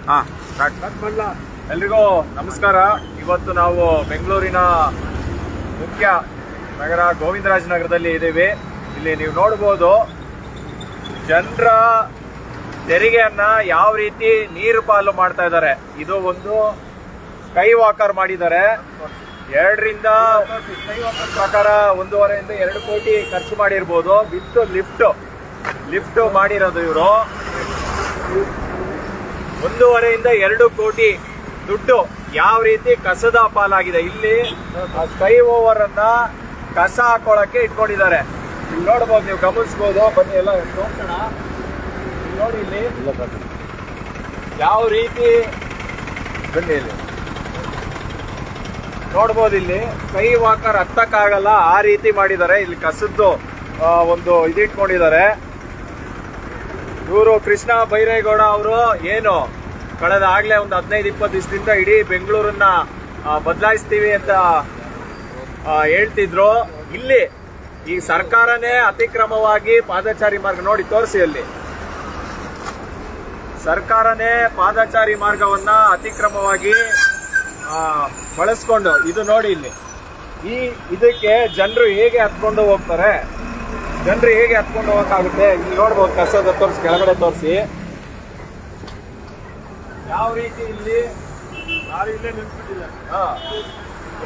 ಹಾ ಎಲ್ರಿಗೂ ನಮಸ್ಕಾರ. ಇವತ್ತು ನಾವು ಬೆಂಗಳೂರಿನ ಮುಖ್ಯ ನಗರ ಗೋವಿಂದರಾಜನಗರದಲ್ಲಿ ಇದ್ದೀವಿ. ಇಲ್ಲಿ ನೀವು ನೋಡ್ಬೋದು ಜನರ ತೆರಿಗೆಯನ್ನ ಯಾವ ರೀತಿ ನೀರು ಪಾಲು ಮಾಡ್ತಾ ಇದ್ದಾರೆ. ಇದು ಒಂದು ಸ್ಕೈ ವಾಕರ್ ಮಾಡಿದ್ದಾರೆ. 2ರಿಂದ ಪ್ರಕಾರ 1.5 ಇಂದ 2 ಕೋಟಿ ಖರ್ಚು ಮಾಡಿರ್ಬೋದು. ವಿತ್ ಲಿಫ್ಟ್ ಮಾಡಿರೋದು ಇವರು 1.5 ಇಂದ 2 ಕೋಟಿ ದುಡ್ಡು ಯಾವ ರೀತಿ ಕಸದ ಪಾಲಾಗಿದೆ. ಇಲ್ಲಿ ಸ್ಕೈ ಓವರ್ ಅನ್ನ ಕಸ ಹಾಕೊಳ್ಳಕ್ಕೆ ಇಟ್ಕೊಂಡಿದ್ದಾರೆ. ಇಲ್ಲಿ ನೋಡ್ಬೋದು, ನೀವು ಗಮನಿಸಬಹುದು. ಬನ್ನಿ ಎಲ್ಲ ತೋರ್ಸೋಣ. ನೋಡಿ ಇಲ್ಲಿ ಯಾವ ರೀತಿ ಬನ್ನಿ ಇಲ್ಲಿ ನೋಡ್ಬೋದು. ಇಲ್ಲಿ ಸ್ಕೈ ವಾಕರ್ ಹತ್ತಕ್ಕಾಗಲ್ಲ, ಆ ರೀತಿ ಮಾಡಿದ್ದಾರೆ. ಇಲ್ಲಿ ಕಸದ್ದು ಒಂದು ಇದಿಟ್ಕೊಂಡಿದ್ದಾರೆ. ಇವರು ಕೃಷ್ಣ ಬೈರೇಗೌಡ ಅವರು ಏನು ಕಳೆದ ಆಗ್ಲೇ ಒಂದು 15-20 ದಿವಸದಿಂದ ಇಡೀ ಬೆಂಗಳೂರನ್ನ ಬದಲಾಯಿಸ್ತೀವಿ ಅಂತ ಹೇಳ್ತಿದ್ರು. ಇಲ್ಲಿ ಈ ಸರ್ಕಾರನೇ ಅತಿಕ್ರಮವಾಗಿ ಪಾದಚಾರಿ ಮಾರ್ಗ ನೋಡಿ ತೋರಿಸಿ. ಅಲ್ಲಿ ಸರ್ಕಾರನೇ ಪಾದಚಾರಿ ಮಾರ್ಗವನ್ನ ಅತಿಕ್ರಮವಾಗಿ ಬಳಸ್ಕೊಂಡು ಇದು ನೋಡಿ. ಇಲ್ಲಿ ಇದಕ್ಕೆ ಜನರು ಹೇಗೆ ಹತ್ಕೊಂಡು ಹೋಗ್ತಾರೆ, ಜನರು ಹೇಗೆ ಹತ್ಕೊಂಡು ಹೋಗಕ್ಕಾಗುತ್ತೆ. ಇಲ್ಲಿ ನೋಡ್ಬೋದು, ಕಸದ ತೋರಿಸಿ, ಕೆಳಗಡೆ ತೋರಿಸಿ ಯಾವ ರೀತಿ ಇಲ್ಲಿ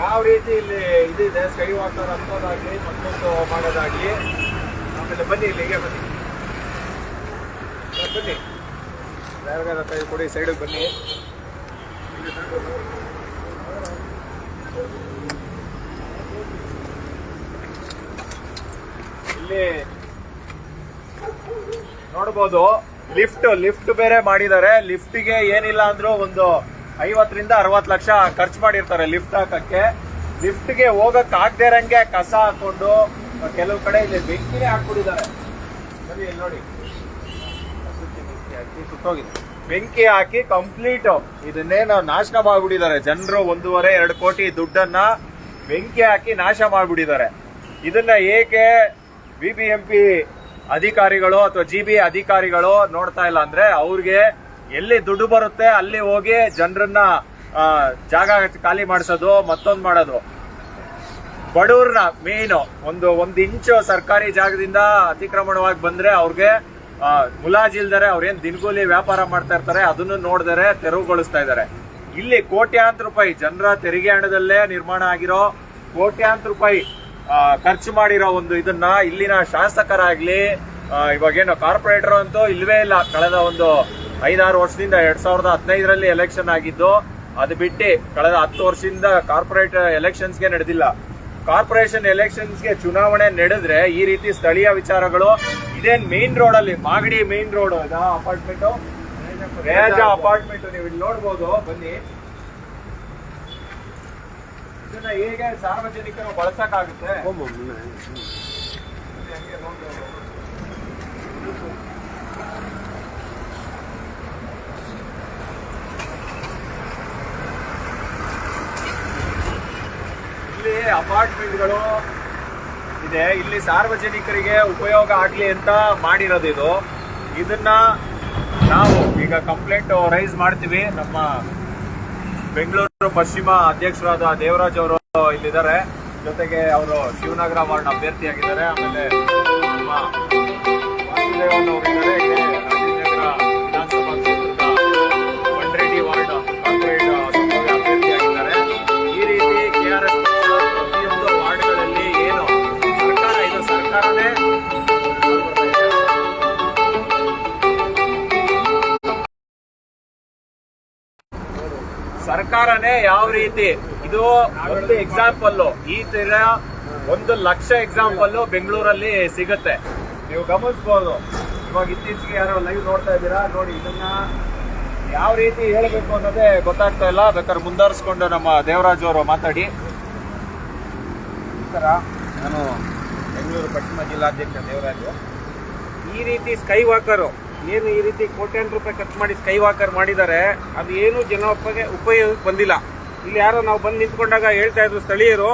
ಯಾವ ರೀತಿ ಇಲ್ಲಿ ಇದಿದೆ. ಸ್ಕೈ ವಾಕರ್ ಹತ್ತೋದಾಗ್ಲಿ ಮತ್ತೊಂದು ಮಾಡೋದಾಗ್ಲಿ. ಆಮೇಲೆ ಬನ್ನಿ ಇಲ್ಲಿಗೆ ಬನ್ನಿ ಯಾರಿಗಾರ ಕೈ ಕೊಡಿ, ಸೈಡಿಗೆ ಬನ್ನಿ. ಇಲ್ಲಿ ನೋಡ್ಬೋದು ಲಿಫ್ಟ್ ಬೇರೆ ಮಾಡಿದ್ದಾರೆ. ಲಿಫ್ಟ್ಗೆ ಏನಿಲ್ಲ ಅಂದ್ರೂ ಒಂದು 50ರಿಂದ 60 ಲಕ್ಷ ಖರ್ಚು ಮಾಡಿರ್ತಾರೆ ಲಿಫ್ಟ್ ಹಾಕಕ್ಕೆ. ಲಿಫ್ಟ್ಗೆ ಹೋಗಕ್ ಆಗದೆ ಇರಂಗೆ ಕಸ ಹಾಕೊಂಡು ಕೆಲವು ಕಡೆ ಇಲ್ಲಿ ಬೆಂಕಿನೇ ಹಾಕ್ಬಿಟ್ಟಿದ್ದಾರೆ. ಸರಿ, ಇಲ್ಲಿ ನೋಡಿ ಸುಟ್ಟೋಗಿದೆ. ಬೆಂಕಿ ಹಾಕಿ ಕಂಪ್ಲೀಟ್ ಇದನ್ನೇನು ನಾಶ ಮಾಡ್ಬಿಟ್ಟಿದ್ದಾರೆ. ಜನರು 1.5-2 ಕೋಟಿ ದುಡ್ಡನ್ನ ಬೆಂಕಿ ಹಾಕಿ ನಾಶ ಮಾಡ್ಬಿಟ್ಟಿದ್ದಾರೆ. ಇದನ್ನ ಏಕೆ BBMP ಅಧಿಕಾರಿಗಳು ಅಥವಾ GB ಅಧಿಕಾರಿಗಳು ನೋಡ್ತಾ ಇಲ್ಲ ಅಂದ್ರೆ, ಅವ್ರಿಗೆ ಎಲ್ಲಿ ದುಡ್ಡು ಬರುತ್ತೆ ಅಲ್ಲಿ ಹೋಗಿ ಜನರನ್ನ ಜಾಗ ಖಾಲಿ ಮಾಡಿಸೋದು, ಮತ್ತೊಂದು ಮಾಡೋದು. ಬಡವ್ರನ್ನ ಮೇನ್ ಒಂದು ಇಂಚು ಸರ್ಕಾರಿ ಜಾಗದಿಂದ ಅತಿಕ್ರಮಣವಾಗಿ ಬಂದ್ರೆ ಅವ್ರಿಗೆ ಮುಲಾಜಿಲ್ದರೆ ಅವ್ರೇನ್ ದಿನಗೂಲಿ ವ್ಯಾಪಾರ ಮಾಡ್ತಾ ಇರ್ತಾರೆ, ಅದನ್ನು ನೋಡಿದರೆ ತೆರವುಗೊಳಿಸ್ತಾ ಇದ್ದಾರೆ. ಇಲ್ಲಿ ಕೋಟ್ಯಾಂತರ ರೂಪಾಯಿ ಜನರ ತೆರಿಗೆ ಹಣದಲ್ಲೇ ನಿರ್ಮಾಣ ಆಗಿರೋ ಕೋಟ್ಯಾಂತರ ರೂಪಾಯಿ ಖರ್ಚು ಮಾಡಿರೋ ಒಂದು ಇದನ್ನ ಇಲ್ಲಿನ ಶಾಸಕರಾಗ್ಲಿ ಇವಾಗೇನು ಕಾರ್ಪೊರೇಟರ್ ಅಂತೂ ಇಲ್ವೇ ಇಲ್ಲ. ಕಳೆದ ಒಂದು 5-6 ವರ್ಷದಿಂದ 2015ರಲ್ಲಿ ಎಲೆಕ್ಷನ್ ಆಗಿದ್ದು, ಅದು ಬಿಟ್ಟು ಕಳೆದ 10 ವರ್ಷದಿಂದ ಕಾರ್ಪೊರೇಟ್ ಎಲೆಕ್ಷನ್ಸ್ಗೆ ನಡೆದಿಲ್ಲ. ಕಾರ್ಪೊರೇಷನ್ ಎಲೆಕ್ಷನ್ಸ್ಗೆ ಚುನಾವಣೆ ನಡೆದ್ರೆ ಈ ರೀತಿ ಸ್ಥಳೀಯ ವಿಚಾರಗಳು ಇದೇನ್ ಮೇನ್ ರೋಡ್ ಅಲ್ಲಿ, ಮಾಗಡಿ ಮೇನ್ ರೋಡ್ ಅಪಾರ್ಟ್ಮೆಂಟ್, ರೇಜ ಅಪಾರ್ಟ್ಮೆಂಟ್ ನೀವು ಇಲ್ಲಿ ನೋಡ್ಬೋದು. ಬನ್ನಿ, ಇದನ್ನ ಹೇಗೆ ಸಾರ್ವಜನಿಕರು ಬಳಸಕ್ಕಾಗುತ್ತೆ. ಇಲ್ಲಿ ಅಪಾರ್ಟ್ಮೆಂಟ್ಗಳು ಇದೆ, ಇಲ್ಲಿ ಸಾರ್ವಜನಿಕರಿಗೆ ಉಪಯೋಗ ಆಗ್ಲಿ ಅಂತ ಮಾಡಿರೋದು ಇದು. ಇದನ್ನ ನಾವು ಈಗ ಕಂಪ್ಲೇಂಟ್ ರೈಸ್ ಮಾಡ್ತೀವಿ. ನಮ್ಮ ಬೆಂಗಳೂರು ಪಶ್ಚಿಮ ಅಧ್ಯಕ್ಷರಾದ ದೇವರಾಜ್ ಅವರು ಇಲ್ಲಿದ್ದಾರೆ, ಜೊತೆಗೆ ಅವರು ಶಿವನಗರ ವಾರ್ಡ್ ಅಭ್ಯರ್ಥಿಯಾಗಿದ್ದಾರೆ. ಆಮೇಲೆ ನಮ್ಮ ವಾಸುದೇವನ್ ಅವರಿದ್ದಾರೆ, ರಾಜೇಂದ್ರ ವಿಧಾನಸಭಾ ಕ್ಷೇತ್ರದ ಬಂಡ್ರೆಡ್ಡಿ ವಾರ್ಡ್ ಕಾರ್ಪೊರೇಟ್ ಸಂಭಾವ್ಯ ಅಭ್ಯರ್ಥಿಯಾಗಿದ್ದಾರೆ. ಈ ರೀತಿ KRS ಪ್ರತಿಯೊಂದು ವಾರ್ಡ್ಗಳಲ್ಲಿ ಏನು ಸರ್ಕಾರನೇ ಯಾವ ರೀತಿ ಇದು ಒಂದು ಎಕ್ಸಾಂಪಲ್, ಈ ತರ 1 ಲಕ್ಷ ಎಕ್ಸಾಂಪಲ್ ಬೆಂಗಳೂರಲ್ಲಿ ಸಿಗುತ್ತೆ. ನೀವು ಗಮನಿಸಬಹುದು. ಇವಾಗ ಇತ್ತೀಚೆಗೆ ಯಾರೋ ಲೈವ್ ನೋಡ್ತಾ ಇದ್ದೀರಾ ನೋಡಿ. ಇದನ್ನ ಯಾವ ರೀತಿ ಹೇಳಬೇಕು ಅನ್ನೋದೇ ಗೊತ್ತಾಗ್ತಾ ಇಲ್ಲ. ಬೇಕಾದ್ರೆ ಮುಂದುವರಿಸ್ಕೊಂಡು ನಮ್ಮ ದೇವರಾಜ್ ಅವರು ಮಾತಾಡಿ. ನಾನು ಬೆಂಗಳೂರು ಪಶ್ಚಿಮ ಜಿಲ್ಲಾಧ್ಯಕ್ಷ ದೇವರಾಜು. ಈ ರೀತಿ ಸ್ಕೈ ವಾಕರು ಏನು ಈ ರೀತಿ ಕೋಟ್ಯಾಂತರ ರೂಪಾಯಿ ಖರ್ಚು ಮಾಡಿ ಸ್ಕೈ ವಾಕರ್ ಮಾಡಿದ್ದಾರೆ, ಅದು ಏನು ಉಪಯೋಗಕ್ಕೆ ಬಂದಿಲ್ಲ. ಇಲ್ಲಿ ಯಾರೋ ನಾವು ಬಂದು ನಿಂತ್ಕೊಂಡಾಗ ಹೇಳ್ತಾ ಇದ್ರು ಸ್ಥಳೀಯರು,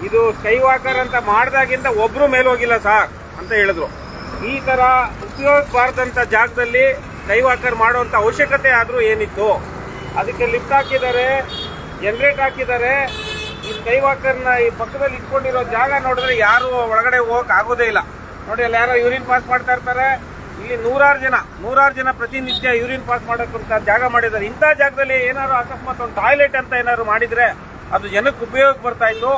ಇದು ಸ್ಕೈ ವಾಕರ್ ಅಂತ ಮಾಡಿದಾಗಿಂದ ಒಬ್ರು ಮೇಲೆ ಹೋಗಿಲ್ಲ ಸಾರ್ ಅಂತ ಹೇಳಿದ್ರು. ಈ ತರ ಉಪಯೋಗ ಬಾರದಂತ ಜಾಗದಲ್ಲಿ ಸ್ಕೈ ವಾಕರ್ ಮಾಡುವಂತ ಅವಶ್ಯಕತೆ ಆದ್ರೂ ಏನಿತ್ತು? ಅದಕ್ಕೆ ಲಿಫ್ಟ್ ಹಾಕಿದ್ದಾರೆ, ಜನರೇಟ್ ಹಾಕಿದ್ದಾರೆ. ಈ ಸ್ಕೈ ವಾಕರ್ನ ಈ ಪಕ್ಕದಲ್ಲಿ ಇಟ್ಕೊಂಡಿರೋ ಜಾಗ ನೋಡಿದ್ರೆ ಯಾರು ಒಳಗಡೆ ಹೋಗಕ್ ಆಗೋದೇ ಇಲ್ಲ. ನೋಡಿ ಅಲ್ಲಿ ಯಾರೋ ಯೂರಿನ್ ಪಾಸ್ ಮಾಡ್ತಾ ಇರ್ತಾರೆ. ಇಲ್ಲಿ ನೂರಾರು ಜನ ಪ್ರತಿನಿತ್ಯ ಯೂರಿನ್ ಪಾಸ್ ಮಾಡೋಕ್ಕಂತ ಜಾಗ ಮಾಡಿದ್ದಾರೆ. ಇಂಥ ಜಾಗದಲ್ಲಿ ಏನಾದ್ರು ಅಕಸ್ಮಾತ್ ಒಂದು ಟಾಯ್ಲೆಟ್ ಅಂತ ಏನಾದ್ರು ಮಾಡಿದ್ರೆ ಅದು ಜನಕ್ಕೆ ಉಪಯೋಗ ಬರ್ತಾ ಇತ್ತು.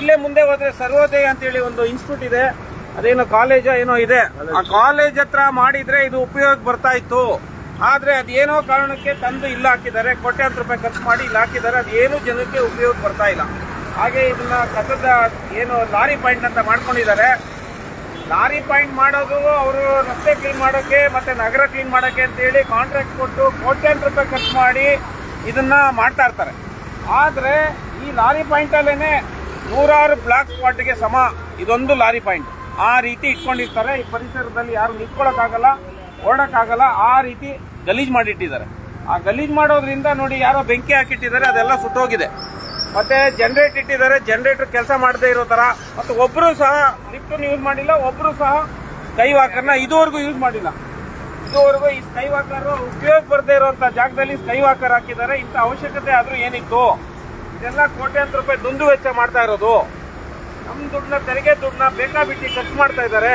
ಇಲ್ಲೇ ಮುಂದೆ ಹೋದ್ರೆ ಸರ್ವೋದಯ ಅಂತೇಳಿ ಒಂದು ಇನ್ಸ್ಟಿಟ್ಯೂಟ್ ಇದೆ, ಅದೇನೋ ಕಾಲೇಜ್ ಏನೋ ಇದೆ, ಆ ಕಾಲೇಜ್ ಹತ್ರ ಮಾಡಿದ್ರೆ ಇದು ಉಪಯೋಗ ಬರ್ತಾ ಇತ್ತು. ಆದ್ರೆ ಅದೇನೋ ಕಾರಣಕ್ಕೆ ತಂದು ಇಲ್ಲ ಹಾಕಿದ್ದಾರೆ, ಕೋಟ್ಯಾಂತರ ರೂಪಾಯಿ ಖರ್ಚು ಮಾಡಿ ಇಲ್ಲಿ ಹಾಕಿದ್ದಾರೆ. ಅದೇನು ಜನಕ್ಕೆ ಉಪಯೋಗ ಬರ್ತಾ ಇಲ್ಲ. ಹಾಗೆ ಇದನ್ನ ಕಸದ ಏನು ಲಾರಿ ಪಾಯಿಂಟ್ ಅಂತ ಮಾಡ್ಕೊಂಡಿದ್ದಾರೆ. ಲಾರಿ ಪಾಯಿಂಟ್ ಮಾಡೋದು ಅವರು ರಸ್ತೆ ಕ್ಲೀನ್ ಮಾಡೋಕೆ ಮತ್ತೆ ನಗರ ಕ್ಲೀನ್ ಮಾಡೋಕೆ ಅಂತ ಹೇಳಿ ಕಾಂಟ್ರಾಕ್ಟ್ ಕೊಟ್ಟು ಕೋಟ್ಯಾಂತರ ರೂಪಾಯಿ ಖರ್ಚು ಮಾಡಿ ಇದನ್ನ ಮಾಡ್ತಾ ಇರ್ತಾರೆ. ಆದ್ರೆ ಈ ಲಾರಿ ಪಾಯಿಂಟ್ ಅಲ್ಲೇನೆ ನೂರಾರು ಬ್ಲಾಕ್ ಸ್ಪಾಟ್ಗೆ ಸಮ ಇದೊಂದು ಲಾರಿ ಪಾಯಿಂಟ್. ಆ ರೀತಿ ಇಟ್ಕೊಂಡಿರ್ತಾರೆ. ಈ ಪರಿಸರದಲ್ಲಿ ಯಾರು ನಿಂತ್ಕೊಳ್ಳೋಕ್ಕಾಗಲ್ಲ, ಓಡಕ್ಕಾಗಲ್ಲ, ಆ ರೀತಿ ಗಲೀಜ್ ಮಾಡಿಟ್ಟಿದ್ದಾರೆ. ಆ ಗಲೀಜ್ ಮಾಡೋದ್ರಿಂದ ನೋಡಿ ಯಾರೋ ಬೆಂಕಿ ಹಾಕಿಟ್ಟಿದ್ದಾರೆ, ಅದೆಲ್ಲ ಸುಟ್ಟೋಗಿದೆ. ಮತ್ತೆ ಜನರೇಟ್ ಇಟ್ಟಿದ್ದಾರೆ, ಜನರೇಟರ್ ಕೆಲಸ ಮಾಡದೇ ಇರೋ ತರ. ಮತ್ತೆ ಒಬ್ರು ಸಹ ಲಿಫ್ಟ್ ಯೂಸ್ ಮಾಡಿಲ್ಲ, ಒಬ್ರು ಸಹ ಸ್ಕೈ ವಾಕರ್ನ ಇದುವರೆಗೂ ಯೂಸ್ ಮಾಡಿಲ್ಲ. ಇದುವರೆಗೂ ಈ ಸ್ಕೈ ವಾಕರ್ ಉಪಯೋಗ ಬರದೇ ಇರುವಂತ ಜಾಗದಲ್ಲಿ ಸ್ಕೈ ವಾಕರ್ ಹಾಕಿದ್ದಾರೆ. ಇಂಥ ಅವಶ್ಯಕತೆ ಆದ್ರೂ ಏನಿತ್ತು? ಇದೆಲ್ಲ ಕೋಟ್ಯಾಂತರ ರೂಪಾಯಿ ದುಂದು ವೆಚ್ಚ ಮಾಡ್ತಾ ಇರೋದು. ನಮ್ಮ ದುಡ್ಡನ್ನ, ತೆರಿಗೆ ದುಡ್ಡನ್ನ ಬೇಕಾಬಿಟ್ಟಿ ಖರ್ಚು ಮಾಡ್ತಾ ಇದ್ದಾರೆ.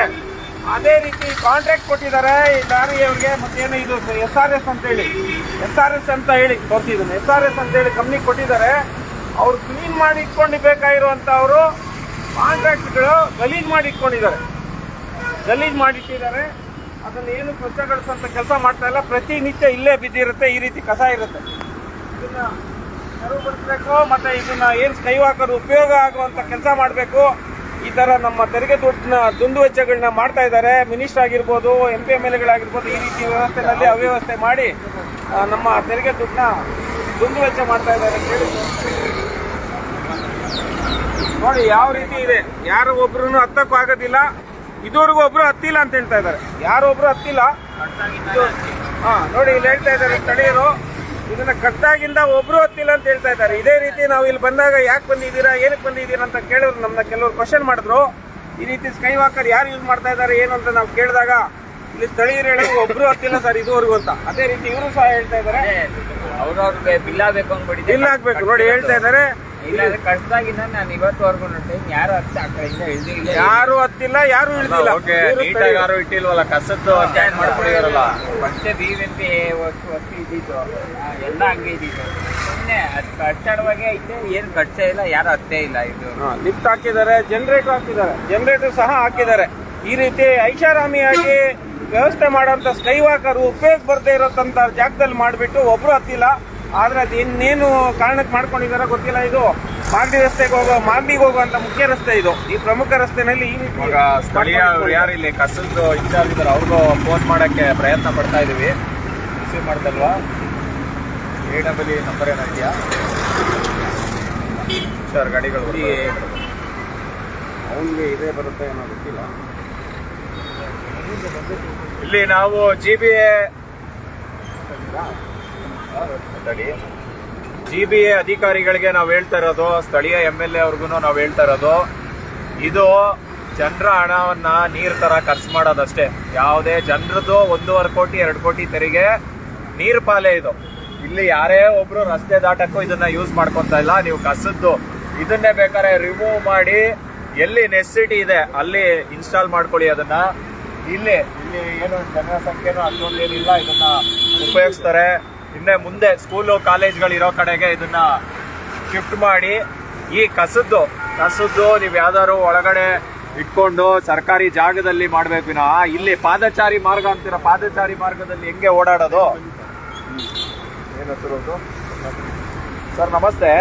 ಅದೇ ರೀತಿ ಕಾಂಟ್ರಾಕ್ಟ್ ಕೊಟ್ಟಿದ್ದಾರೆ ಈ ಲಾರಿಯವ್ರಿಗೆ. ಮತ್ತೇನು ಇದು SRS ಅಂತ ಹೇಳಿ, SRS ಅಂತ ಹೇಳಿ ತೋರಿಸಿದ್ರು. SRS ಅಂತ ಹೇಳಿ ಕಂಪ್ನಿ ಕೊಟ್ಟಿದ್ದಾರೆ. ಅವ್ರು ಕ್ಲೀನ್ ಮಾಡಿ ಇಟ್ಕೊಂಡಿಬೇಕಾಗಿರುವಂತ ಅವರು ಕಾಂಟ್ರಾಕ್ಟ್ಗಳು ಗಲೀಜ್ ಮಾಡಿ ಇಟ್ಕೊಂಡಿದ್ದಾರೆ, ಗಲೀಜ್ ಮಾಡಿಟ್ಟಿದ್ದಾರೆ. ಅದನ್ನ ಏನು ಸ್ವಚ್ಛಗೊಳಿಸುವಂತ ಕೆಲಸ ಮಾಡ್ತಾ ಇಲ್ಲ. ಪ್ರತಿನಿತ್ಯ ಇಲ್ಲೇ ಬಿದ್ದಿರುತ್ತೆ, ಈ ರೀತಿ ಕಸ ಇರುತ್ತೆ. ಇದನ್ನ ತೆರವುಗೊಳಿಸಬೇಕು. ಮತ್ತೆ ಇದನ್ನ ಏನು ಸ್ಕೈ ವಾಕರ್ ಉಪಯೋಗ ಆಗುವಂತ ಕೆಲಸ ಮಾಡಬೇಕು. ಈ ತರ ನಮ್ಮ ತೆರಿಗೆ ದುಡ್ಡನ್ನ ದುಂದು ವೆಚ್ಚಗಳನ್ನ ಮಾಡ್ತಾ ಇದ್ದಾರೆ. ಮಿನಿಸ್ಟರ್ ಆಗಿರ್ಬೋದು, MP MLA ಗಳಾಗಿರ್ಬೋದು, ಈ ರೀತಿ ವ್ಯವಸ್ಥೆನಲ್ಲಿ ಅವ್ಯವಸ್ಥೆ ಮಾಡಿ ನಮ್ಮ ತೆರಿಗೆ ದುಡ್ಡನ್ನ ದುಂದು ವೆಚ್ಚ ಮಾಡ್ತಾ ಇದ್ದಾರೆ ಅಂತ ಹೇಳಿ ನೋಡಿ ಯಾವ ರೀತಿ ಇದೆ. ಯಾರು ಒಬ್ರು ಹತ್ತಕ್ಕೂ ಆಗೋದಿಲ್ಲ. ಇದುವರೆಗೂ ಒಬ್ರು ಹತ್ತಿಲ್ಲ ಅಂತ ಹೇಳ್ತಾ ಇದ್ದಾರೆ. ಯಾರೊಬ್ರು ಹತ್ತಿಲ್ಲ. ನೋಡಿ ಇಲ್ಲಿ ಹೇಳ್ತಾ ಇದ್ದಾರೆ ಸ್ಥಳೀಯರು, ಇದನ್ನ ಕಟ್ಟಾಗಿಂದ ಒಬ್ರು ಹತ್ತಿಲ್ಲ ಅಂತ ಹೇಳ್ತಾ ಇದ್ದಾರೆ. ಇದೇ ರೀತಿ ನಾವು ಇಲ್ಲಿ ಬಂದಾಗ ಯಾಕೆ ಬಂದಿದ್ದೀರಾ, ಏನಕ್ಕೆ ಬಂದಿದ್ದೀರಾ ಅಂತ ಕೇಳಿದ್ರು. ನಮ್ಮನ್ನ ಕೆಲವರು ಕ್ವಶನ್ ಮಾಡಿದ್ರು. ಈ ರೀತಿ ಸ್ಕೈ ವಾಕರ್ ಯಾರು ಯೂಸ್ ಮಾಡ್ತಾ ಇದ್ದಾರೆ ಏನು ಅಂತ ನಾವು ಕೇಳಿದಾಗ ಇಲ್ಲಿ ಸ್ಥಳೀಯರು ಹೇಳೋದು ಒಬ್ರು ಹತ್ತಿಲ್ಲ ಸರ್ ಇದುವರೆಗೂ ಅಂತ. ಅದೇ ರೀತಿ ಇವರು ಸಹ ಹೇಳ್ತಾ ಇದ್ದಾರೆ ಅವ್ರವ್ರಿಗೆ ಬಿಲ್ ಆಗ್ಬೇಕು ಅಂದ್ಬಿಟ್ಟು ಬಿಲ್ ಹಾಕ್ಬೇಕು. ನೋಡಿ ಹೇಳ್ತಾ ಇದ್ದಾರೆ ಕಷ್ಟದಾಗಿಂದ ನಾನು ಇವತ್ತುವರೆಗೂ ನೋಡ್ತೀನಿ ಯಾರು ಹತ್ತಿ ಆ ಕಡೆಯಿಂದ ಇಳಿದಿಲ್ಲ, ಯಾರು ಹತ್ತಿಲ್ಲ, ಯಾರು ಇಳಿದಿಲ್ಲ. ನೀಟಾಗಿ ಯಾರು ಇಟ್ಟಿಲ್ವಲ್ಲ, ಕಸದ್ದು ಸ್ಟ್ಯಾಂಡ್ ಮಾಡ್ಕೊಂಡಿದಾರಲ್ಲ. ಮತ್ತೆ BBMP ಹೊತ್ತು ಇದ್ದಿತ್ತು, ಎಲ್ಲ ಹಂಗೆ ಇದ್ದಿತ್ತು. ಸುಮ್ಮನೆ ಅದು ಕಟ್ಟಾಡುವಾಗೆ ಐತೆ, ಏನು ಕಟ್ಸೇ ಇಲ್ಲ, ಯಾರು ಹತ್ತೇ ಇಲ್ಲ. ಇದು ಲಿಫ್ಟ್ ಹಾಕಿದ್ದಾರೆ, ಜನರೇಟರ್ ಹಾಕಿದ್ದಾರೆ, ಜನರೇಟರ್ ಸಹ ಹಾಕಿದ್ದಾರೆ. ಈ ರೀತಿ ಐಷಾರಾಮಿಯಾಗಿ ವ್ಯವಸ್ಥೆ ಮಾಡೋಂಥ ಸ್ಕೈ ವಾಕರ್ ಉಪಯೋಗ ಬರದೇ ಇರೋಂಥ ಜಾಗದಲ್ಲಿ ಮಾಡಿಬಿಟ್ಟು ಒಬ್ರು ಹತ್ತಿಲ್ಲ. ಆದ್ರೆ ಅದು ಇನ್ನೇನು ಕಾರಣಕ್ಕೆ ಮಾಡ್ಕೊಂಡಿದಾರ ಗೊತ್ತಿಲ್ಲ. ಇದು ಮಾಗಡಿಗೆ ಹೋಗುವಂತ ಮುಖ್ಯ ರಸ್ತೆ ಇದು. ಈ ಪ್ರಮುಖ ರಸ್ತೆನಲ್ಲಿ ಈ ರೀತಿ ಸ್ಥಳೀಯ ಯಾರು ಇಲ್ಲಿ ಕಸದ್ದು ಇನ್ಚಾರ್ಜ್ ಇದ್ದಾರೆ, ಅವ್ರಿಗೂ ಫೋನ್ ಮಾಡಕ್ಕೆ ಪ್ರಯತ್ನ ಪಡ್ತಾ ಇದೀವಿ. ರಿಸೀವ್ ಮಾಡ್ದಲ್ವಾ? AWE ನಂಬರ್ ಏನಾಗಿದೆಯಾ ಸರ್? ಗಾಡಿಗಳು ಅವನಿಗೆ ಇದೇ ಬರುತ್ತೆ ಏನೋ ಗೊತ್ತಿಲ್ಲ. ಇಲ್ಲಿ ನಾವು GBA ಅಧಿಕಾರಿಗಳಿಗೆ ನಾವು ಹೇಳ್ತಾ ಇರೋದು, ಸ್ಥಳೀಯ MLA ಅವ್ರಿಗೂ ನಾವು ಹೇಳ್ತಾ ಇರೋದು, ಇದು ಜನರ ಹಣವನ್ನ ನೀರ್ ತರ ಖರ್ಚು ಮಾಡೋದಷ್ಟೇ. ಯಾವುದೇ ಜನರದ್ದು 1.5 ಕೋಟಿ 2 ಕೋಟಿ ತೆರಿಗೆ ನೀರ್ ಪಾಲೆ ಇದು. ಇಲ್ಲಿ ಯಾರೇ ಒಬ್ರು ರಸ್ತೆ ದಾಟಕ್ಕೂ ಇದನ್ನ ಯೂಸ್ ಮಾಡ್ಕೊಂತ ಇಲ್ಲ. ನೀವು ಕಸದ್ದು ಇದನ್ನೇ ಬೇಕಾದ್ರೆ ರಿಮೂವ್ ಮಾಡಿ ಎಲ್ಲಿ ನೆಸೆಸಿಟಿ ಇದೆ ಅಲ್ಲಿ ಇನ್ಸ್ಟಾಲ್ ಮಾಡ್ಕೊಳ್ಳಿ ಅದನ್ನ. ಇಲ್ಲಿ ಏನು ಜನರ ಸಂಖ್ಯೆನೂ ಅಷ್ಟೊಂದೇನಿಲ್ಲ, ಇದನ್ನ ಉಪಯೋಗಿಸ್ತಾರೆ. ಇನ್ನೇ ಮುಂದೆ ಸ್ಕೂಲು ಕಾಲೇಜ್ಗಳಿರೋ ಕಡೆಗೆ ಇದನ್ನ ಶಿಫ್ಟ್ ಮಾಡಿ ಈ ಕಸದ್ದು ನೀವು ಯಾವ್ದಾದ್ರು ಒಳಗಡೆ ಇಟ್ಕೊಂಡು ಸರ್ಕಾರಿ ಜಾಗದಲ್ಲಿ ಮಾಡ್ಬೇಕು ವಿನಃ ಇಲ್ಲಿ ಪಾದಚಾರಿ ಮಾರ್ಗ ಅಂತೀರ, ಪಾದಚಾರಿ ಮಾರ್ಗದಲ್ಲಿ ಹೆಂಗೆ ಓಡಾಡೋದು? ಏನು ಹೆಸರು ಸರ್? ನಮಸ್ತೆ.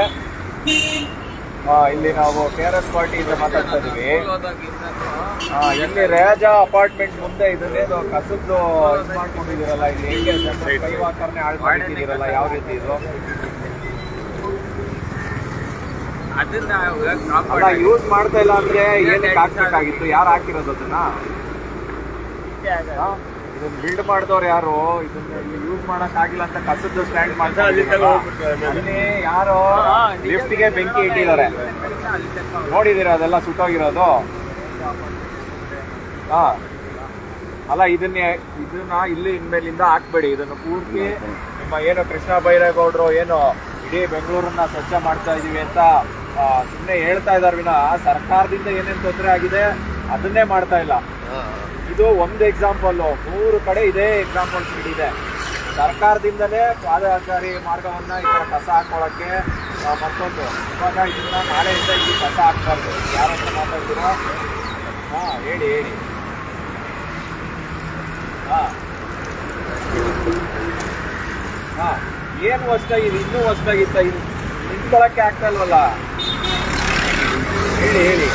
ಇಲ್ಲಿ ನಾವು KRS ಪಾರ್ಟಿಯಿಂದ ಮಾತಾಡ್ತಾ ಇದೀವಿ. ಇಲ್ಲಿ ರಾಜ ಅಪಾರ್ಟ್ಮೆಂಟ್ ಮುಂದೆ ಇದನ್ನೇನು ಕಸದ್ದು ಇದು ಮಾಡ್ಕೊಂಡಿದ್ದೀರಲ್ಲ, ಇಲ್ಲಿ ಹೇಗೆ ಸ್ಕೈ ವಾಕರ್ನೇ ಹಾಳು ಮಾಡಿದ್ದೀರಲ್ಲ, ಯಾವ ರೀತಿ ಇದು? ಅದನ್ನ ಯೂಸ್ ಮಾಡ್ತಾ ಇಲ್ಲ ಅಂದ್ರೆ ಏನಕ್ಕೆ ಹಾಕ್ಬೇಕಾಗಿತ್ತು? ಯಾರು ಹಾಕಿರೋದು ಅದನ್ನ? ಇದನ್ನ ಬಿಲ್ಡ್ ಮಾಡಿದವ್ರು ಯಾರು? ಇದನ್ನ ಯೂಸ್ ಮಾಡಕ್ ಆಗಿಲ್ಲ ಅಂತ ಕಸದ್ದು ಸ್ಟ್ಯಾಂಡ್ ಮಾಡ್ತಾರೆ. ಅಲ್ಲಿ ಯಾರೋ ಲಿಫ್ಟ್ಗೆ ಬೆಂಕಿ ಇಟ್ಟಿದ್ದಾರೆ, ನೋಡಿದೀರ? ಅದೆಲ್ಲ ಸುಟ್ಟೋಗಿರೋದು. ಅಲ್ಲ ಇದನ್ನ ಇಲ್ಲಿ ಇನ್ಮೇಲಿಂದ ಹಾಕ್ಬೇಡಿ. ಇದನ್ನು ಪೂರ್ತಿ ನಿಮ್ಮ ಏನು ಕೃಷ್ಣ ಬೈರೇಗೌಡರು ಏನು ಇಡೀ ಬೆಂಗಳೂರನ್ನ ಸ್ವಚ್ಛ ಮಾಡ್ತಾ ಇದೀವಿ ಅಂತ ಸುಮ್ಮನೆ ಹೇಳ್ತಾ ಇದಾರೆ ವಿನ ಸರ್ಕಾರದಿಂದ ಏನೇನು ತೊಂದರೆ ಆಗಿದೆ ಅದನ್ನೇ ಮಾಡ್ತಾ ಇಲ್ಲ. ಇದು ಒಂದು ಎಕ್ಸಾಂಪಲ್, 3 ಕಡೆ ಇದೇ ಎಕ್ಸಾಂಪಲ್ಸ್ ಇದೆ. ಸರ್ಕಾರದಿಂದಲೇ ಪಾದಚಾರಿ ಮಾರ್ಗವನ್ನ ಈ ತರ ಕಸ ಹಾಕೊಳ್ಳೋಕ್ಕೆ ಮತ್ತೊಂದು ಇವಾಗ ಇದನ್ನ ನಾಳೆಯಿಂದ ಇಲ್ಲಿ ಕಸ ಹಾಕ್ಬಾರ್ದು. ಯಾರ ಹತ್ರ ಮಾತಾಡ್ತೀರಾ? ಹೇಳಿ ಏನು ಹೊಸ್ದಾಗಿದೆ? ಇನ್ನೂ ಹೊಸ್ದಾಗಿತ್ತ? ನಿಂತ್ಕೊಳಕ್ಕೆ ಆಗ್ತಾ ಇಲ್ವಲ್ಲ? ಹೇಳಿ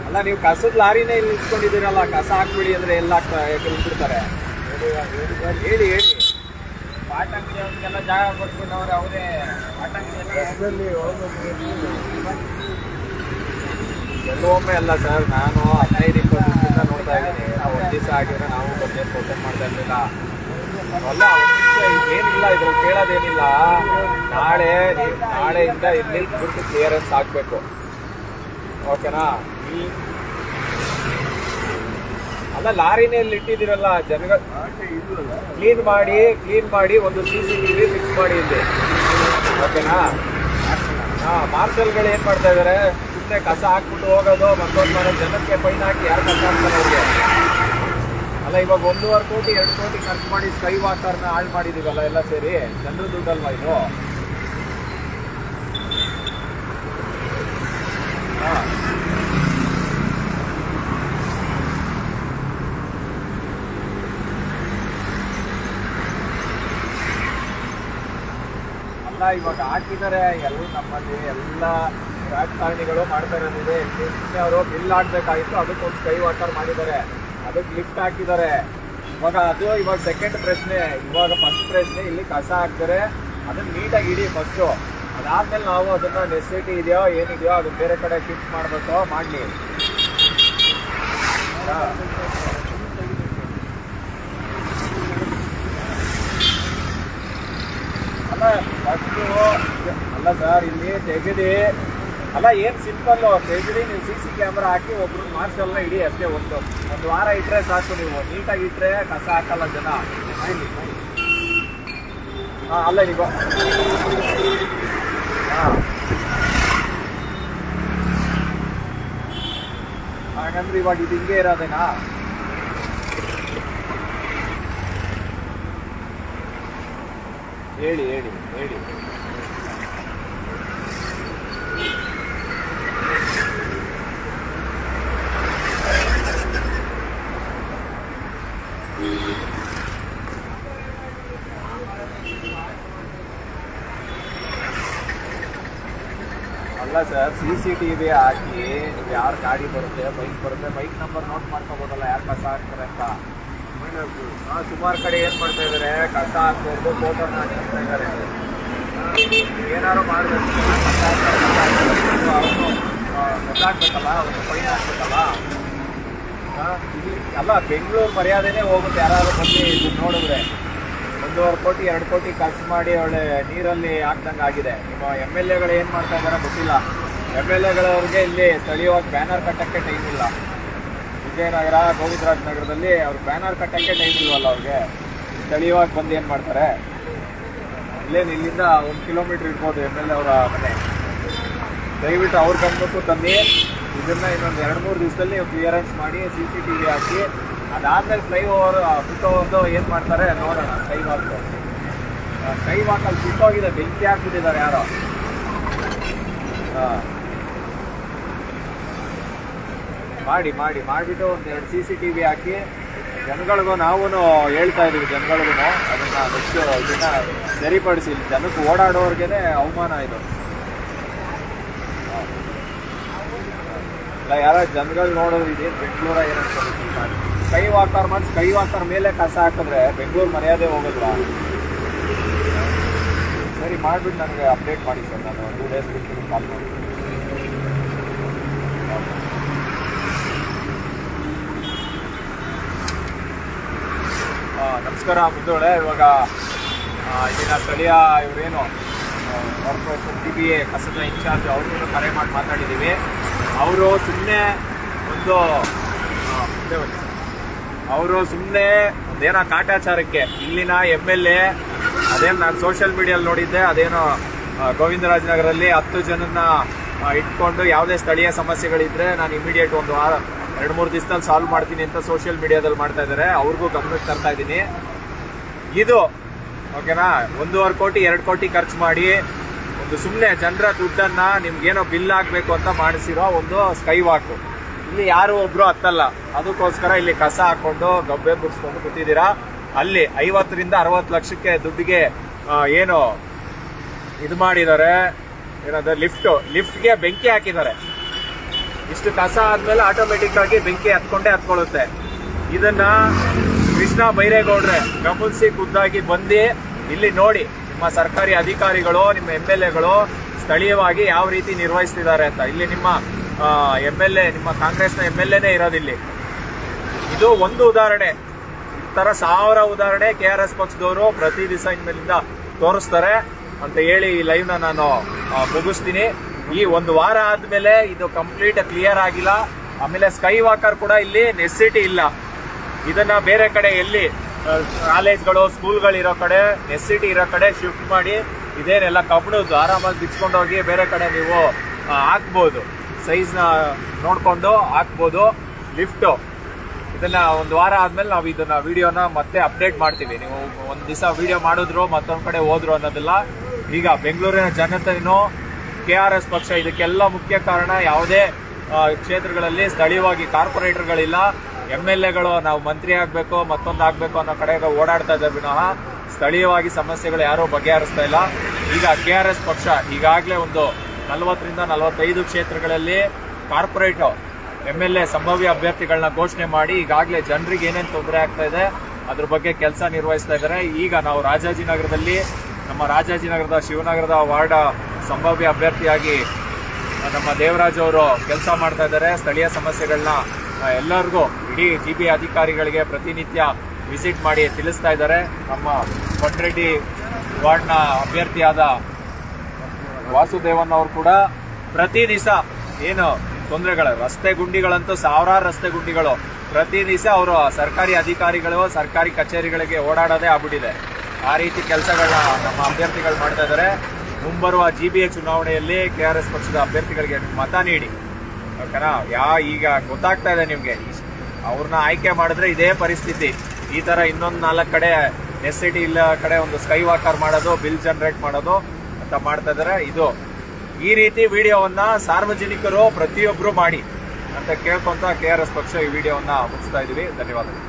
ಅಲ್ಲ, ನೀವು ಕಸದ ಲಾರಿನೇ ಇಲ್ಲಿ ನಿಂತ್ಕೊಂಡಿದ್ದೀರಲ್ಲ, ಕಸ ಹಾಕ್ಬಿಡಿ ಅಂದ್ರೆ ಎಲ್ಲ ನಿಂತಿರ್ತಾರೆ. ಹೇಳಿ ಪಾಟಂಗಿ ಅವ್ರಿಗೆಲ್ಲ ಜಾಗ ಕೊಟ್ಬಿಟ್ಟವ್ರೆ ಅವರೇ. ಪಾಟಂಗಿಯಲ್ಲಿ ಕೆಲವೊಮ್ಮೆ ಅಲ್ಲ ಸರ್, ನಾನು 15-20 ದಿವಸದಿಂದ ನೋಡ್ತಾ ಇದ್ದೀನಿ. ನಾವು 1 ದಿವಸ ಆಗಿದ್ರೆ ನಾವು ಬಂದು ಓಪನ್ ಮಾಡ್ತಾ ಇರಲಿಲ್ಲ. ಅಲ್ಲ, ಏನಿಲ್ಲ ಇದ್ರಲ್ಲಿ ಕೇಳೋದೇನಿಲ್ಲ. ನಾಳೆಯಿಂದ ಇಲ್ಲಿ ಬಿಟ್ಟು ಕ್ಲಿಯರೆನ್ಸ್ ಆಗಬೇಕು, ಓಕೆನಾ? ಅಲ್ಲ, ಲಾರಿನೇ ಇಲ್ಲಿ ಇಟ್ಟಿದ್ದೀರಲ್ಲ, ಜನಗಳು ಕ್ಲೀನ್ ಮಾಡಿ ಒಂದು CCTV ಫಿಕ್ಸ್ ಮಾಡಿ ಇಲ್ಲಿ, ಓಕೆನಾ? ಮಾರ್ಷಲ್ಗಳು ಏನ್ ಮಾಡ್ತಾ ಇದಾರೆ? ಸುಮ್ಮನೆ ಕಸ ಹಾಕ್ಬಿಟ್ಟು ಹೋಗೋದು, ಮತ್ತೊಂದು ಮಾಡೋ ಜನಕ್ಕೆ ಫೈನ್ ಹಾಕಿ ಯಾರು ಕಸ ಹಾಕ್ತಾರೆ ಅವ್ರಿಗೆ? ಅಲ್ಲ, ಇವಾಗ 1.5 ಕೋಟಿ 2 ಕೋಟಿ ಖರ್ಚು ಮಾಡಿ ಸ್ಕೈ ವಾಕರ್ನ ಹಾಳು ಮಾಡಿದೀವಲ್ಲ ಎಲ್ಲ ಸೇರಿ. ಜನರು ದುಡ್ಡಲ್ವಾ ಇದು? ಅಲ್ಲ, ಇವಾಗ ಹಾಕಿದ್ದಾರೆ ಎಲ್ಲ ನಮ್ಮಲ್ಲಿ ಎಲ್ಲ ರಾಜಕಾರಣಿಗಳು ಮಾಡ್ತಾ ಇರೋದಿದೆ. ಸುಮ್ಮನೆ ಅವರು ಬಿಲ್ ಹಾಕ್ಬೇಕಾಗಿತ್ತು, ಅದಕ್ಕೊಂದು ಸ್ಕೈ ವಾಕರ್ ಮಾಡಿದ್ದಾರೆ, ಅದಕ್ಕೆ ಲಿಫ್ಟ್ ಹಾಕಿದ್ದಾರೆ. ಇವಾಗ ಸೆಕೆಂಡ್ ಪ್ರಶ್ನೆ. ಇವಾಗ ಫಸ್ಟ್ ಪ್ರಶ್ನೆ, ಇಲ್ಲಿ ಕಸ ಹಾಕ್ತಾರೆ, ಅದನ್ನ ನೀಟಾಗಿ ಇಡಿ ಫಸ್ಟು. ಅದಾದ್ಮೇಲೆ ನಾವು ಅದನ್ನ ನೆಸೆಸಿಟಿ ಇದೆಯೋ ಏನಿದೆಯೋ ಅದನ್ನ ಬೇರೆ ಕಡೆ ಶಿಫ್ಟ್ ಮಾಡಬೇಕು, ಮಾಡಲಿ. ಅಲ್ಲ ಫಸ್ಟು ಅಲ್ಲ ಸರ್, ಇಲ್ಲಿ ತೆಗೆದಿ. ಅಲ್ಲ, ಏನು ಸಿಂಪಲ್, ತೆಗೆದಿ ನೀವು CC ಕ್ಯಾಮ್ರಾ ಹಾಕಿ ಒಬ್ರು ಮಾರ್ಷಲ್ನ ಇಡಿ ಅಷ್ಟೇ. ಒಂದು ವಾರ ಇಟ್ಟರೆ ಸಾಕು. ನೀವು ನೀಟಾಗಿ ಇಟ್ಟರೆ ಕಸ ಹಾಕಲ್ಲ ಜನ. ಅಲ್ಲ ಈಗ ಹಾಗಂದ್ರೆ ಇವಾಗ ಇದು ಹಿಂಗೆ ಇರೋದೇನಾ? ಹೇಳಿ ಅಲ್ಲ ಸರ್, CCTV ಹಾಕಿ ಯಾರು ಗಾಡಿ ಬರುತ್ತೆ, ಬೈಕ್ ನಂಬರ್ ನೋಟ್ ಮಾಡ್ಕೋಬೋದಲ್ಲ ಯಾರು ಕಸ ಹಾಕ್ತಾರೆ ಅಂತ. ಸುಮಾರು ಕಡೆ ಏನ್ ಮಾಡ್ತಾ ಇದಾರೆ, ಕಸ ಹಾಕೋದು ಫೋಟೋನ ಹಾಕ್ತಾ ಇದ್ದಾರೆ. ಏನಾದ್ರು ಮಾಡ್ಬೇಕು, ಅವನು ಗೊತ್ತಾಗ್ಬೇಕಲ್ಲ, ಅವನು ಫೈನ್ ಹಾಕ್ಬೇಕಲ್ಲ. ಅಲ್ಲ, ಬೆಂಗಳೂರು ಮರ್ಯಾದೆನೇ ಹೋಗುತ್ತೆ ಯಾರಾದ್ರೂ ಬಂದು ಇದನ್ನ ನೋಡಿದ್ರೆ. 1.5 ಕೋಟಿ 2 ಕೋಟಿ ಖರ್ಚು ಮಾಡಿ ಅವಳೆ ನೀರಲ್ಲಿ ಹಾಕ್ದಂಗೆ ಆಗಿದೆ. ನಿಮ್ಮ MLAಗಳು ಏನು ಮಾಡ್ತಾ ಇದ್ದಾರೆ ಗೊತ್ತಿಲ್ಲ. MLAಗಳವ್ರಿಗೆ ಇಲ್ಲಿ ಸ್ಥಳೀಯವಾಗಿ ಬ್ಯಾನರ್ ಕಟ್ಟಕ್ಕೆ ಟೈಮ್ ಇಲ್ಲ. ವಿಜಯನಗರ, ಗೋವಿಂದರಾಜ ನಗರದಲ್ಲಿ ಅವ್ರು ಬ್ಯಾನರ್ ಕಟ್ಟಕ್ಕೆ ಟೈಮ್ ಇಲ್ವಲ್ಲ ಅವ್ರಿಗೆ. ಸ್ಥಳೀಯವಾಗಿ ಬಂದು ಏನು ಮಾಡ್ತಾರೆ? ಇಲ್ಲಿಂದ 1 ಕಿಲೋಮೀಟರ್ ಇರ್ಬೋದು MLA ಅವರ ಮನೆ. ದಯವಿಟ್ಟು ಅವ್ರು ಬಂದ್ಬಿಟ್ಟು ತನ್ನಿ, ಇದನ್ನ ಇನ್ನೊಂದು 2-3 ದಿವಸದಲ್ಲಿ ಕ್ಲಿಯರೆನ್ಸ್ ಮಾಡಿ CCTV ಹಾಕಿ. ಅದಾದ್ಮೇಲೆ ಫ್ಲೈಓವರ್ ಸುತ್ತೋದು ಏನು ಮಾಡ್ತಾರೆ ನೋಡೋಣ. ಸ್ಕೈ ವಾಕಲ್ಲಿ ಸುತ್ತೋಗಿದೆ, ಬೆಂಕಿ ಹಾಕ್ಬಿಟ್ಟಿದ್ದಾರೆ ಯಾರೋ. ಮಾಡಿಬಿಟ್ಟು 1-2 CCTV ಹಾಕಿ. ಜನಗಳಿಗೂ ನಾವು ಹೇಳ್ತಾ ಇದೀವಿ, ಜನಗಳಿಗೂ ಅದನ್ನ ನೆಕ್ಸ್ಟ್ ಇದನ್ನ ಸರಿಪಡಿಸಿ. ಜನಕ್ಕೆ ಓಡಾಡೋರ್ಗೆ ಅವಮಾನ ಇದು. ಇಲ್ಲ, ಯಾರ ಜನಗಳು ನೋಡೋದು ಇದೇನು ಬೆಂಗಳೂರ ಏನಂತ ಸ್ಕೈ ವಾಕರ್ ಮಾಡಿ ಸ್ಕೈ ವಾಕರ್ ಮೇಲೆ ಕಸ ಹಾಕಿದ್ರೆ ಬೆಂಗಳೂರು ಮರ್ಯಾದೆ ಹೋಗಲ್ವಾ? ಸರಿ, ಮಾಡಿಬಿಟ್ಟು ನನಗೆ ಅಪ್ಡೇಟ್ ಮಾಡಿ ಸರ್. ನಾನು 2 ಡೇಸ್ ಬಿಟ್ಟು ಕಾಲ್ ಮಾಡಿ. ನಮಸ್ಕಾರ ಮುಂದೋಳೆ. ಇವಾಗ ಇಲ್ಲಿನ ಸ್ಥಳೀಯ ಇವರೇನು ಕಾರ್ಪೊರೇಷನ್ DBA ಕಸದ ಇನ್ಚಾರ್ಜ್ ಅವ್ರಿಗೂ ಕರೆ ಮಾಡಿ ಮಾತಾಡಿದ್ದೀವಿ. ಅವರು ಸುಮ್ಮನೆ ಒಂದೇನೋ ಕಾಟಾಚಾರಕ್ಕೆ ಇಲ್ಲಿನ MLA ಅದೇನು ನಾನು ಸೋಷಿಯಲ್ ಮೀಡಿಯಲ್ಲಿ ನೋಡಿದ್ದೆ, ಅದೇನೋ ಗೋವಿಂದರಾಜನಗರಲ್ಲಿ 10 ಜನನ್ನ ಇಟ್ಕೊಂಡು ಯಾವುದೇ ಸ್ಥಳೀಯ ಸಮಸ್ಯೆಗಳಿದ್ರೆ ನಾನು ಇಮಿಡಿಯೇಟ್ ಒಂದು 2-3 ದಿವಸದಲ್ಲಿ ಸಾಲ್ವ್ ಮಾಡ್ತೀನಿ ಅಂತ ಸೋಷಿಯಲ್ ಮೀಡಿಯಾದಲ್ಲಿ ಮಾಡ್ತಾ ಇದ್ದಾರೆ. ಅವ್ರಿಗೂ ಗಮನಕ್ಕೆ ತರ್ತಾ ಇದ್ದೀನಿ. ಇದು ಓಕೆನಾ, 1.5 ಕೋಟಿ 2 ಕೋಟಿ ಖರ್ಚು ಮಾಡಿ ಒಂದು ಸುಮ್ಮನೆ ಜನರ ದುಡ್ಡನ್ನ ನಿಮ್ಗೇನೋ ಬಿಲ್ ಆಗಬೇಕು ಅಂತ ಮಾಡಿಸಿರೋ ಒಂದು ಸ್ಕೈ ವಾಕ್. ಇಲ್ಲಿ ಯಾರು ಒಬ್ರು ಹತ್ತಲ್ಲ, ಅದಕ್ಕೋಸ್ಕರ ಇಲ್ಲಿ ಕಸ ಹಾಕೊಂಡು ಗಬ್ಬೆ ಬುರ್ಸ್ಕೊಂಡು ಕೂತಿದ್ದೀರಾ. ಅಲ್ಲಿ 50 ರಿಂದ 60 ಲಕ್ಷಕ್ಕೆ ದುಡ್ಡಿಗೆ ಏನು ಇದು ಮಾಡಿದ್ದಾರೆ, ಏನಂದ್ರೆ ಲಿಫ್ಟ್ಗೆ ಬೆಂಕಿ ಹಾಕಿದ್ದಾರೆ. ಇಷ್ಟು ಕಸ ಆದ್ಮೇಲೆ ಆಟೋಮೆಟಿಕ್ ಆಗಿ ಬೆಂಕಿ ಹತ್ಕೊಳ್ಳುತ್ತೆ. ಇದನ್ನ ಕೃಷ್ಣ ಬೈರೇಗೌಡ್ರೆ ಗಮನಿಸಿ ಖುದ್ದಾಗಿ ಬಂದು ಇಲ್ಲಿ ನೋಡಿ ನಿಮ್ಮ ಸರ್ಕಾರಿ ಅಧಿಕಾರಿಗಳು, ನಿಮ್ಮ MLAಗಳು ಸ್ಥಳೀಯವಾಗಿ ಯಾವ ರೀತಿ ನಿರ್ವಹಿಸ್ತಿದ್ದಾರೆ ಅಂತ. ಇಲ್ಲಿ ನಿಮ್ಮ MLA, ನಿಮ್ಮ ಕಾಂಗ್ರೆಸ್ನ MLAನೇ ಇರೋದಿಲ್ಲಿ. ಇದು ಒಂದು ಉದಾಹರಣೆ. ಈ ತರ 1000 ಉದಾಹರಣೆ KRS ಪಕ್ಷದವರು ಪ್ರತಿ ದಿವಸ ಇನ್ಮೇಲಿಂದ ತೋರಿಸ್ತಾರೆ ಅಂತ ಹೇಳಿ ಈ ಲೈವ್ನ ನಾನು ಮುಗಿಸ್ತೀನಿ. ಈ 1 ವಾರ ಆದ್ಮೇಲೆ ಇದು ಕಂಪ್ಲೀಟ್ ಕ್ಲಿಯರ್ ಆಗಿಲ್ಲ. ಆಮೇಲೆ ಸ್ಕೈ ವಾಕರ್ ಕೂಡ ಇಲ್ಲಿ ನೆಸೆಸಿಟಿ ಇಲ್ಲ. ಇದನ್ನ ಬೇರೆ ಕಡೆ ಎಲ್ಲಿ ಕಾಲೇಜ್ಗಳು ಸ್ಕೂಲ್ಗಳಿರೋ ಕಡೆ, ನೆಸೆಸಿಟಿ ಇರೋ ಕಡೆ ಶಿಫ್ಟ್ ಮಾಡಿ ಇದೇನೆಲ್ಲ ಕಬ್ಬಣದ್ದು ಆರಾಮಾಗಿ ಬಿಚ್ಕೊಂಡು ಹೋಗಿ ಬೇರೆ ಕಡೆ ನೀವು ಹಾಕ್ಬೋದು. ಸೈಜ್ನ ನೋಡ್ಕೊಂಡು ಹಾಕ್ಬೋದು. ಲಿಫ್ಟು ಇದನ್ನ 1 ವಾರ ಆದ್ಮೇಲೆ ನಾವು ಇದನ್ನ ವಿಡಿಯೋನ ಮತ್ತೆ ಅಪ್ಡೇಟ್ ಮಾಡ್ತೀವಿ. ನೀವು ಒಂದು ದಿವಸ ವಿಡಿಯೋ ಮಾಡಿದ್ರು ಮತ್ತೊಂದು ಕಡೆ ಹೋದ್ರು ಅನ್ನೋದಿಲ್ಲ. ಈಗ ಬೆಂಗಳೂರಿನ ಜನತೆನೂ KRS ಪಕ್ಷ ಇದಕ್ಕೆಲ್ಲ ಮುಖ್ಯ ಕಾರಣ. ಯಾವುದೇ ಕ್ಷೇತ್ರಗಳಲ್ಲಿ ಸ್ಥಳೀಯವಾಗಿ ಕಾರ್ಪೊರೇಟರ್ಗಳಿಲ್ಲ, MLAಗಳು ನಾವು ಮಂತ್ರಿ ಆಗಬೇಕು ಮತ್ತೊಂದು ಆಗಬೇಕು ಅನ್ನೋ ಕಡೆಗೆ ಓಡಾಡ್ತಾ ಇದ್ದಾರೆ ವಿನಃ ಸ್ಥಳೀಯವಾಗಿ ಸಮಸ್ಯೆಗಳು ಯಾರೂ ಬಗೆಹರಿಸ್ತಾ ಇಲ್ಲ. ಈಗ KRS ಪಕ್ಷ ಈಗಾಗಲೇ ಒಂದು 40 ರಿಂದ 45 ಕ್ಷೇತ್ರಗಳಲ್ಲಿ ಕಾರ್ಪೊರೇಟ್ MLA ಸಂಭಾವ್ಯ ಅಭ್ಯರ್ಥಿಗಳನ್ನ ಘೋಷಣೆ ಮಾಡಿ ಈಗಾಗಲೇ ಜನರಿಗೆ ಏನೇನು ತೊಂದರೆ ಆಗ್ತಾ ಇದೆ ಅದ್ರ ಬಗ್ಗೆ ಕೆಲಸ ನಿರ್ವಹಿಸ್ತಾ ಇದ್ದಾರೆ. ಈಗ ನಾವು ರಾಜಾಜಿನಗರದಲ್ಲಿ ನಮ್ಮ ರಾಜಾಜಿನಗರದ ಶಿವನಗರದ ವಾರ್ಡ್ ಸಂಭಾವ್ಯ ಅಭ್ಯರ್ಥಿಯಾಗಿ ನಮ್ಮ ದೇವರಾಜ್ ಅವರು ಕೆಲಸ ಮಾಡ್ತಾ ಇದ್ದಾರೆ. ಸ್ಥಳೀಯ ಸಮಸ್ಯೆಗಳನ್ನ ಎಲ್ಲರಿಗೂ ಇಡೀ GBA ಅಧಿಕಾರಿಗಳಿಗೆ ಪ್ರತಿನಿತ್ಯ ವಿಸಿಟ್ ಮಾಡಿ ತಿಳಿಸ್ತಾ ಇದ್ದಾರೆ. ನಮ್ಮ ಕೊಂಡ್ರೆಡ್ಡಿ ವಾರ್ಡ್ನ ಅಭ್ಯರ್ಥಿಯಾದ ವಾಸುದೇವನ್ ಅವರು ಕೂಡ ಪ್ರತಿ ದಿವಸ ಏನು ತೊಂದರೆಗಳು, ರಸ್ತೆ ಗುಂಡಿಗಳಂತೂ 1000 ರಸ್ತೆ ಗುಂಡಿಗಳು ಪ್ರತಿ ದಿವಸ ಅವರು ಸರ್ಕಾರಿ ಅಧಿಕಾರಿಗಳು ಸರ್ಕಾರಿ ಕಚೇರಿಗಳಿಗೆ ಓಡಾಡೋದೇ ಆಗ್ಬಿಟ್ಟಿದೆ. ಆ ರೀತಿ ಕೆಲಸಗಳನ್ನ ನಮ್ಮ ಅಭ್ಯರ್ಥಿಗಳು ಮಾಡ್ತಾ ಇದ್ದಾರೆ. ಮುಂಬರುವ GBA ಚುನಾವಣೆಯಲ್ಲಿ KRS ಪಕ್ಷದ ಅಭ್ಯರ್ಥಿಗಳಿಗೆ ಮತ ನೀಡಿ. ಓಕೆನಾ, ಈಗ ಗೊತ್ತಾಗ್ತಾ ಇದೆ ನಿಮಗೆ. ಅವ್ರನ್ನ ಆಯ್ಕೆ ಮಾಡಿದ್ರೆ ಇದೇ ಪರಿಸ್ಥಿತಿ. ಈ ತರ ಇನ್ನೊಂದು 4 ಕಡೆ ನೆಸೆಸಿಟಿ ಇಲ್ಲ ಕಡೆ ಒಂದು ಸ್ಕೈ ವಾಕರ್ ಮಾಡೋದು, ಬಿಲ್ ಜನರೇಟ್ ಮಾಡೋದು ಅಂತ ಮಾಡ್ತಾ ಇದ್ದಾರೆ. ಇದು ಈ ರೀತಿ ವಿಡಿಯೋವನ್ನ ಸಾರ್ವಜನಿಕರು ಪ್ರತಿಯೊಬ್ಬರು ಮಾಡಿ ಅಂತ ಕೇಳ್ಕೊಂತ KRS ಪಕ್ಷ ಈ ವಿಡಿಯೋವನ್ನ ಮುಗಿಸ್ತಾ ಇದೀವಿ. ಧನ್ಯವಾದಗಳು.